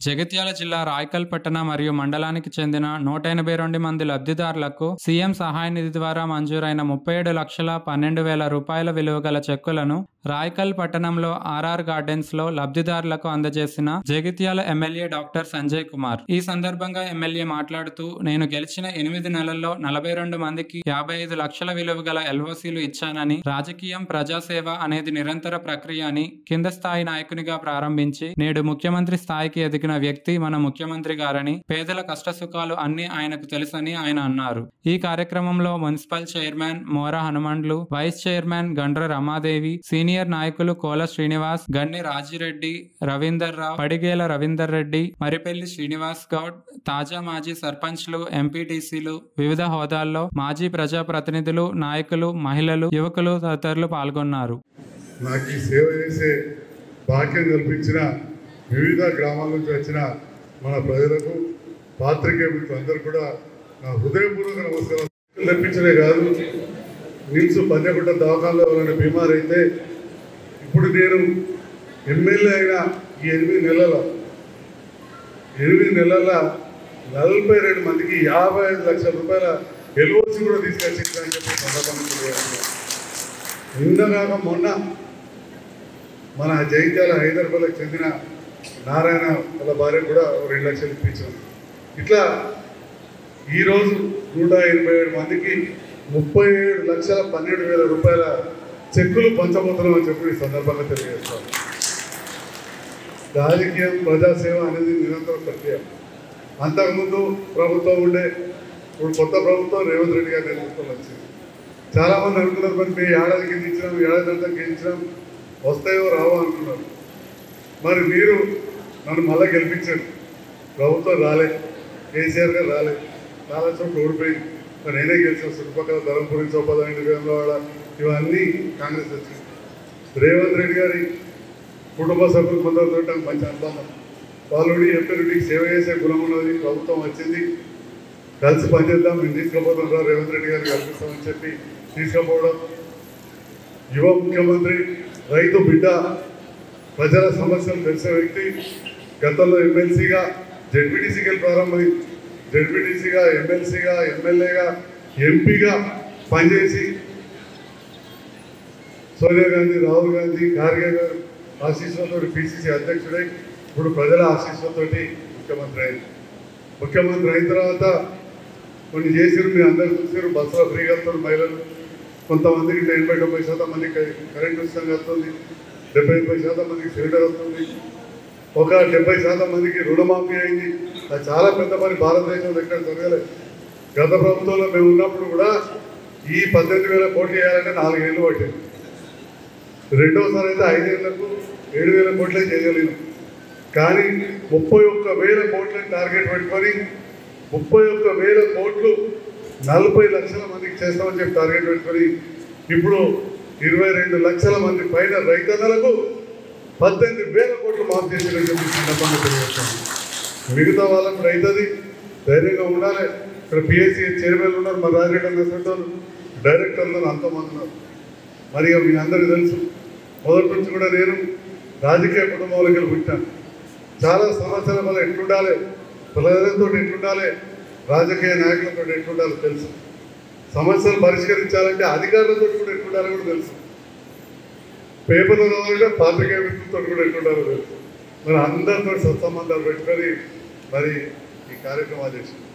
జగిత్యాల జిల్లా రాయకల్ పట్టణ మరియు మండలానికి చెందిన 182 మంది లబ్ధిదారులకు సీఎం సహాయ నిధి ద్వారా మంజూరైన 37,12,000 రూపాయల విలువ గల చెక్కులను రాయకల్ పట్టణంలో ఆర్ఆర్ గార్డెన్స్ లో లబ్ధిదారులకు అందజేసిన జగిత్యాల ఎమ్మెల్యే డాక్టర్ సంజయ్ కుమార్. ఈ సందర్భంగా ఎమ్మెల్యే మాట్లాడుతూ, నేను గెలిచిన 8 నెలల్లో 42 మందికి 55 లక్షల విలువ గల ఎల్ఓసీలు ఇచ్చానని, రాజకీయం ప్రజాసేవ అనేది నిరంతర ప్రక్రియ అని, కింద స్థాయి నాయకునిగా ప్రారంభించి నేడు ముఖ్యమంత్రి స్థాయికి ఎదిగిన వ్యక్తి మన ముఖ్యమంత్రి గారని, పేదల కష్టసుఖాలు అన్ని ఆయనకు తెలుసని ఆయన అన్నారు. ఈ కార్యక్రమంలో municipal chairman Mora Hanumandlu, vice chairman Gandra Ramadevi, senior నాయకులు కోల శ్రీనివాస్, గన్ని రాజిరెడ్డి, రవీందర్ రావు, పడిగేల రవీందర్ రెడ్డి, మరిపెల్లి శ్రీనివాస్ గౌడ్, తాజా మాజీ సర్పంచ్లు, ఎంపీటీసీలు, వివిధ హోదాల్లో మాజీ ప్రజాప్రతినిధులు, నాయకులు, మహిళలు, యువకులు తదితరులు పాల్గొన్నారు. నాకు ఈ సేవ చేసే భాగ్యం కల్పించిన వివిధ గ్రామాల నుంచి వచ్చిన మన ప్రజలకు, పాత్రికేయ మిత్రులందరూ కూడా నా హృదయపూర్వక నమస్కారం. తెప్పించడే కాదు, నిల్సు పంజగుట్ట దవాఖానలో ఎవరైనా బీమార్ అయితే ఇప్పుడు నేను ఎమ్మెల్యే అయిన ఈ 8 నెలల 42 మందికి 55 లక్షల రూపాయల ఎల్ఓసి కూడా తీసుకొచ్చిందని చెప్పి సందర్భంగా నిన్నగాక మొన్న మన జగిత్యాల హైదరాబాద్కి చెందిన నారాయణ వాళ్ళ భార్య కూడా 2 లక్షలు ఇప్పించాం. ఇట్లా ఈరోజు 187 మందికి 37,12,000 రూపాయల చెక్కులు పంచబోతున్నాం అని చెప్పి ఈ సందర్భంగా తెలియజేస్తాం. రాజకీయం ప్రజాసేవ అనేది నిరంతర ప్రక్రియ. అంతకుముందు ప్రభుత్వం ఉండే, ఇప్పుడు కొత్త ప్రభుత్వం రేవంత్ రెడ్డి గారి నేతృత్వంలో వచ్చింది. చాలామంది అనుకున్నారు, మరి మేము ఏడాది కింద ఇచ్చినాం, ఏడాది అంతా గెలిచినాం, వస్తాయో రావో అనుకున్నారు. మరి మీరు నన్ను మళ్ళీ గెలిపించారు. ప్రభుత్వం రాలే, కేసీఆర్ గారు రాలే, చాలా చోట్ల ఓడిపోయింది. మరి నేనే గెలిచాను. చుట్టుపక్కల ధర్మపురి, చౌపదాని, వేమలవాడ ఇవన్నీ కాంగ్రెస్ వచ్చింది. రేవంత్ రెడ్డి గారి కుటుంబ సభ్యులు కొందరితో మంచి అనుబంధం. వాళ్ళు ఎంపీ సేవ చేసే గుణం ఉన్నది. ప్రభుత్వం వచ్చింది, కలిసి పనిచేద్దాం, మేము తీసుకుపోతాం, రేవంత్ రెడ్డి గారు కల్పిస్తామని చెప్పి తీసుకుపోవడం. యువ ముఖ్యమంత్రి, రైతు బిడ్డ, ప్రజల సమస్యలు తెలిసే వ్యక్తి. గతంలో ఎమ్మెల్సీగా జెడ్పీటీసీకి ప్రారంభమై జెడ్పీటీసీగా, ఎమ్మెల్సీగా, ఎమ్మెల్యేగా, ఎంపీగా పనిచేసి సోనియా గాంధీ, రాహుల్ గాంధీ, ఖార్గే గారు ఆశీస్సులతో పిసిసి అధ్యక్షుడై ఇప్పుడు ప్రజల ఆశీస్సులతో ముఖ్యమంత్రి అయింది. ముఖ్యమంత్రి అయిన తర్వాత కొన్ని చేసిరు, మీరు అందరూ చూసారు. బస్సులో ఫ్రీగా వస్తారు మహిళలు. కొంతమందికి 80-90% మందికి కరెంట్ ఉచితంగా వస్తుంది, 75% మందికి సిలిండర్ వస్తుంది, ఒక 70% మందికి రుణమాఫీ అయింది. అది చాలా పెద్ద పని, భారతదేశంలో ఎక్కడ జరగలేదు. గత ప్రభుత్వంలో మేము ఉన్నప్పుడు కూడా ఈ 18,000 కోట్లు చేయాలంటే 4 ఏళ్ళు పట్టింది. రెండోసారి అయితే 5 ఏళ్లకు 7,000 కోట్లే చేయగలిగినాం. కానీ 31,000 కోట్లని టార్గెట్ పెట్టుకొని 31,000 కోట్లు 40 లక్షల మందికి చేస్తామని చెప్పి టార్గెట్ పెట్టుకొని ఇప్పుడు 22 లక్షల మంది పైన రైతన్నలకు 18,000 కోట్లు మాఫ్ చేసేదని చెప్పి సందర్భంగా తెలియజేస్తాను. మిగతా వాళ్ళకు రైతుది ధైర్యంగా ఉండాలి. ఇక్కడ పిఎస్సి చైర్మన్లు ఉన్నారు, మా రాజరెడ్డి అన్నటువంటి డైరెక్టర్లు అంతమంది ఉన్నారు. మరి మీ అందరికీ తెలుసు, మొదటి నుంచి కూడా నేను రాజకీయ కుటుంబంలోకి పుట్టాను. చాలా సమస్యల వల్ల ఎట్లుండాలి, ప్రజలతో ఎట్లుండాలి, రాజకీయ నాయకులతో ఎట్లుండాలో తెలుసు. సమస్యలు పరిష్కరించాలంటే అధికారులతో కూడా ఎట్లుండాలో కూడా తెలుసు. పేపర్లో చదవాలంటే పాత్రికేయ మిత్రులతో కూడా ఎట్లుండాలో తెలుసు. మరి అందరితో సత్సంబంధాలు పెట్టుకొని మరి ఈ కార్యక్రమాలు చేసింది.